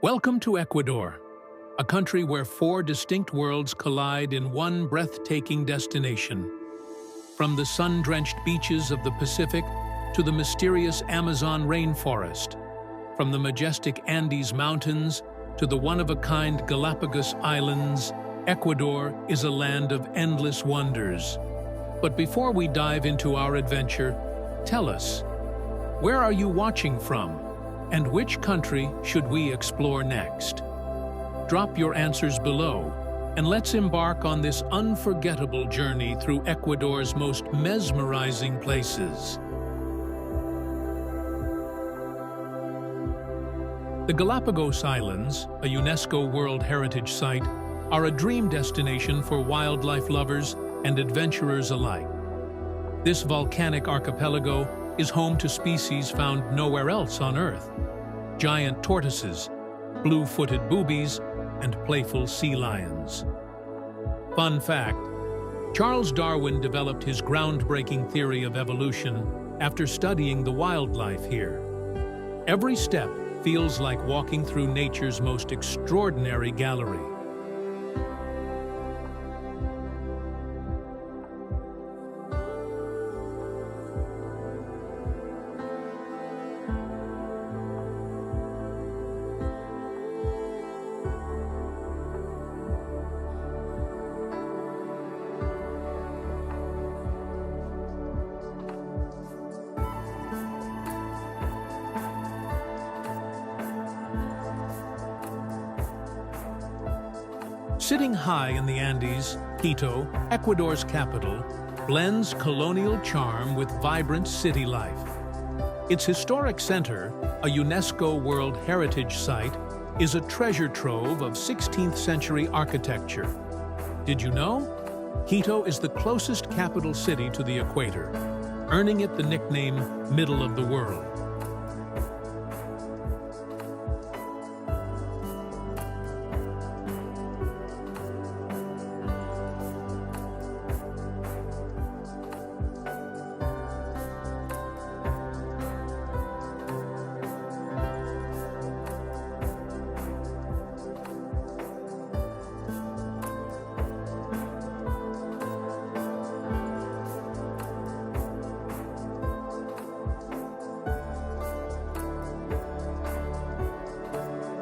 Welcome to Ecuador, a country where four distinct worlds collide in one breathtaking destination. From the sun-drenched beaches of the Pacific to the mysterious Amazon rainforest, from the majestic Andes Mountains to the one-of-a-kind Galápagos Islands, Ecuador is a land of endless wonders. But before we dive into our adventure, tell us, where are you watching from? And which country should we explore next? Drop your answers below, and let's embark on this unforgettable journey through Ecuador's most mesmerizing places. The Galápagos Islands, a UNESCO World Heritage Site, are a dream destination for wildlife lovers and adventurers alike. This volcanic archipelago is home to species found nowhere else on Earth: giant tortoises, blue-footed boobies, and playful sea lions. Fun fact: Charles Darwin developed his groundbreaking theory of evolution after studying the wildlife here. Every step feels like walking through nature's most extraordinary gallery. Sitting high in the Andes, Quito, Ecuador's capital, blends colonial charm with vibrant city life. Its historic center, a UNESCO World Heritage Site, is a treasure trove of 16th-century architecture. Did you know? Quito is the closest capital city to the equator, earning it the nickname Middle of the World.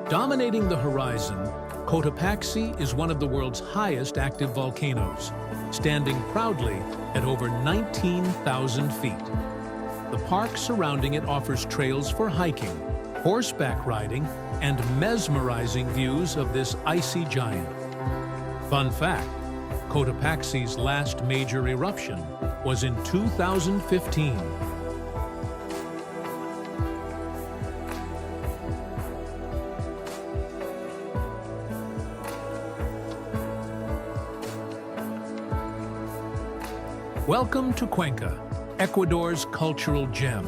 Dominating the horizon, Cotopaxi is one of the world's highest active volcanoes, standing proudly at over 19,000 feet. The park surrounding it offers trails for hiking, horseback riding, and mesmerizing views of this icy giant. Fun fact: Cotopaxi's last major eruption was in 2015. Welcome to Cuenca, Ecuador's cultural gem.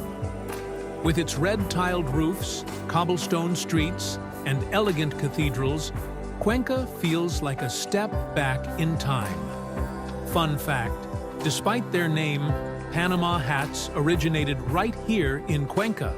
With its red-tiled roofs, cobblestone streets, and elegant cathedrals, Cuenca feels like a step back in time. Fun fact: despite their name, Panama hats originated right here in Cuenca.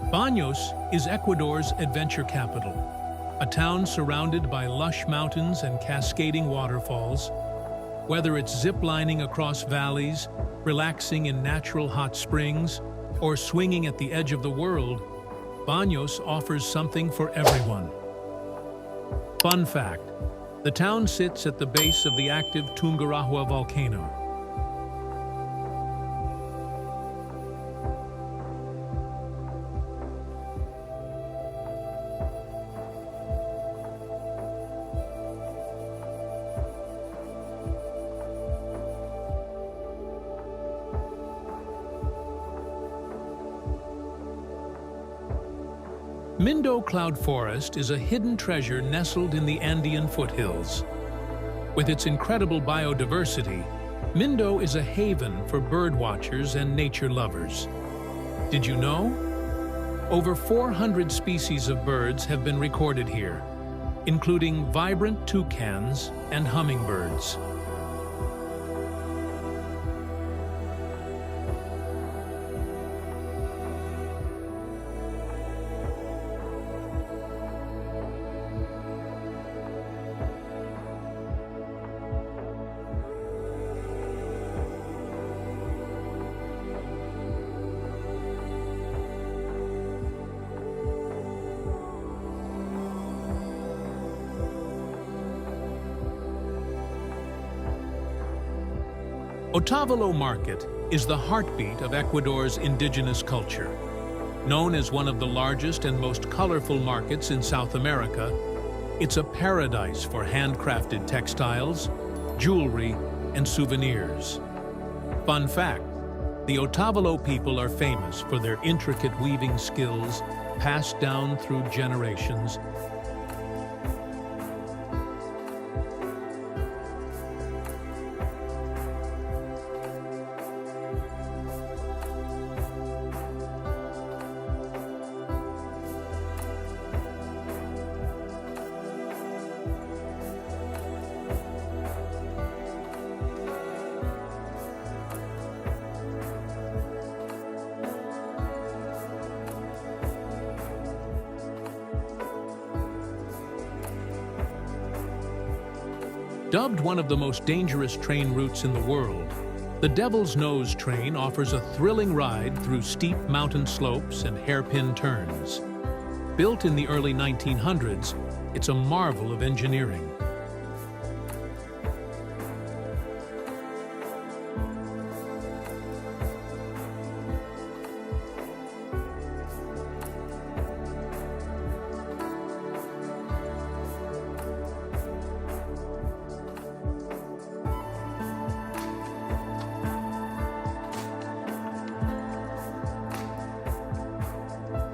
Baños is Ecuador's adventure capital, a town surrounded by lush mountains and cascading waterfalls. Whether it's zip-lining across valleys, relaxing in natural hot springs, or swinging at the edge of the world, Baños offers something for everyone. Fun fact: the town sits at the base of the active Agua volcano. Mindo Cloud Forest is a hidden treasure nestled in the Andean foothills. With its incredible biodiversity, Mindo is a haven for birdwatchers and nature lovers. Did you know? Over 400 species of birds have been recorded here, including vibrant toucans and hummingbirds. Otavalo Market is the heartbeat of Ecuador's indigenous culture. Known as one of the largest and most colorful markets in South America, it's a paradise for handcrafted textiles, jewelry, and souvenirs. Fun fact, the Otavalo people are famous for their intricate weaving skills passed down through generations. Dubbed one of the most dangerous train routes in the world, the Devil's Nose train offers a thrilling ride through steep mountain slopes and hairpin turns. Built in the early 1900s, it's a marvel of engineering.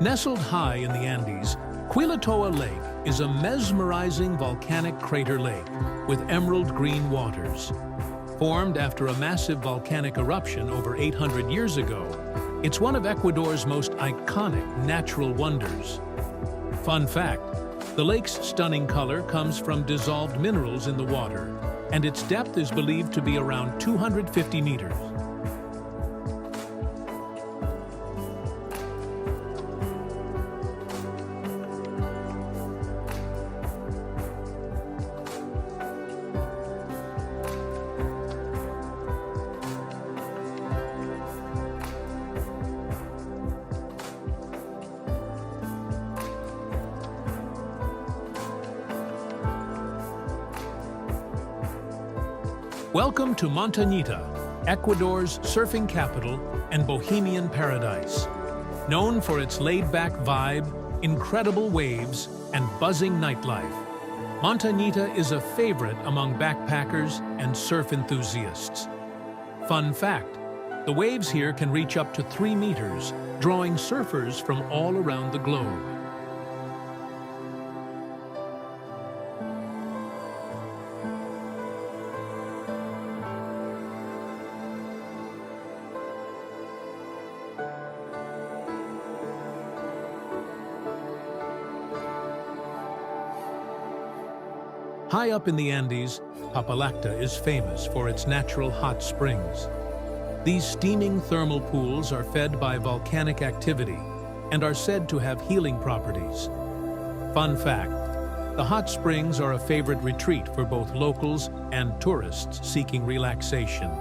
Nestled high in the Andes, Quilotoa Lake is a mesmerizing volcanic crater lake with emerald green waters. Formed after a massive volcanic eruption over 800 years ago, it's one of Ecuador's most iconic natural wonders. Fun fact, the lake's stunning color comes from dissolved minerals in the water, and its depth is believed to be around 250 meters. Welcome to Montañita, Ecuador's surfing capital and bohemian paradise. Known for its laid-back vibe, incredible waves, and buzzing nightlife, Montañita is a favorite among backpackers and surf enthusiasts. Fun fact, the waves here can reach up to 3 meters, drawing surfers from all around the globe. High up in the Andes, Papallacta is famous for its natural hot springs. These steaming thermal pools are fed by volcanic activity and are said to have healing properties. Fun fact, the hot springs are a favorite retreat for both locals and tourists seeking relaxation.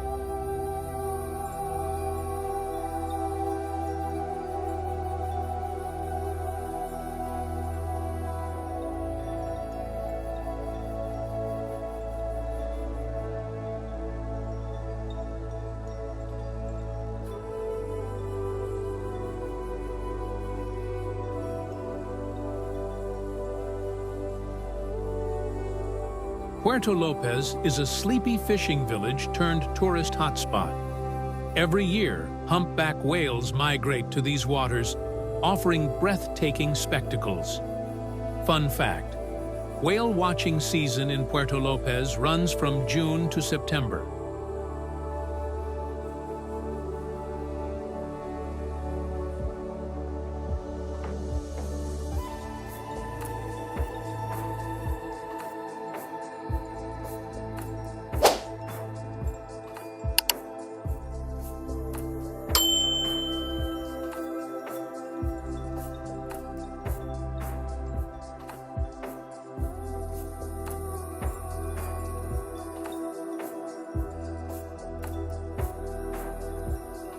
Puerto López is a sleepy fishing village turned tourist hotspot. Every year, humpback whales migrate to these waters, offering breathtaking spectacles. Fun fact: whale watching season in Puerto López runs from June to September.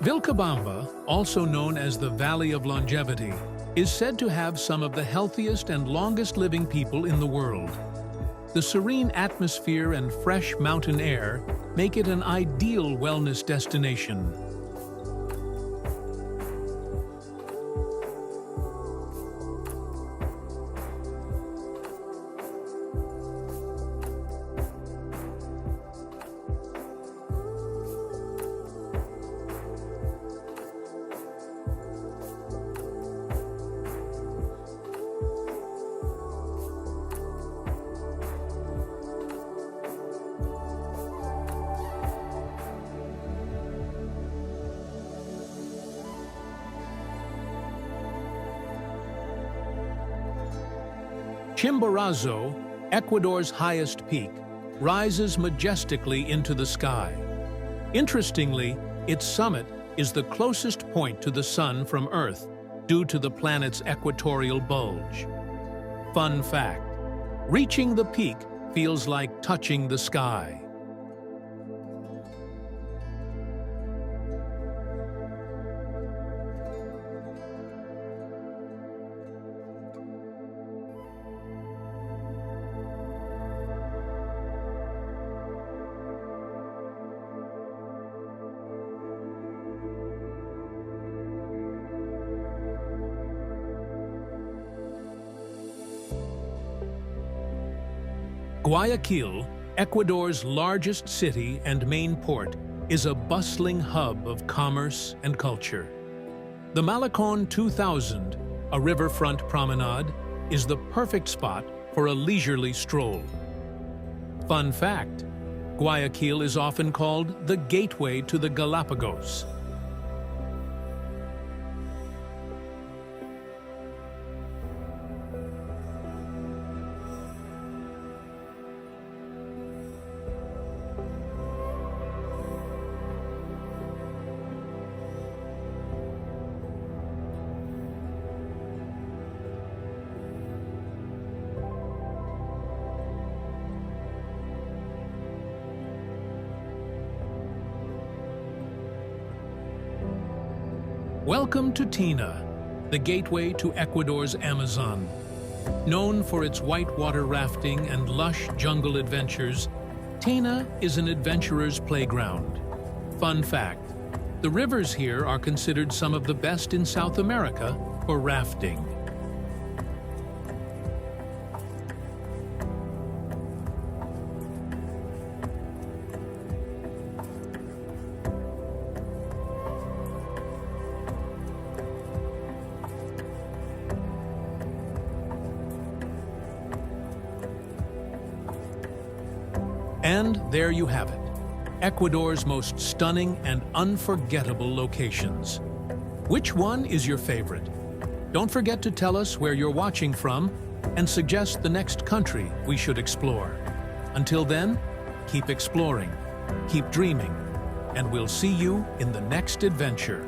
Vilcabamba, also known as the Valley of Longevity, is said to have some of the healthiest and longest-living people in the world. The serene atmosphere and fresh mountain air make it an ideal wellness destination. Chimborazo, Ecuador's highest peak, rises majestically into the sky. Interestingly, its summit is the closest point to the sun from Earth due to the planet's equatorial bulge. Fun fact: reaching the peak feels like touching the sky. Guayaquil, Ecuador's largest city and main port, is a bustling hub of commerce and culture. The Malecon 2000, a riverfront promenade, is the perfect spot for a leisurely stroll. Fun fact: Guayaquil is often called the gateway to the Galápagos. Welcome to Tena, the gateway to Ecuador's Amazon. Known for its whitewater rafting and lush jungle adventures, Tena is an adventurer's playground. Fun fact: the rivers here are considered some of the best in South America for rafting. And there you have it, Ecuador's most stunning and unforgettable locations. Which one is your favorite? Don't forget to tell us where you're watching from and suggest the next country we should explore. Until then, keep exploring, keep dreaming, and we'll see you in the next adventure.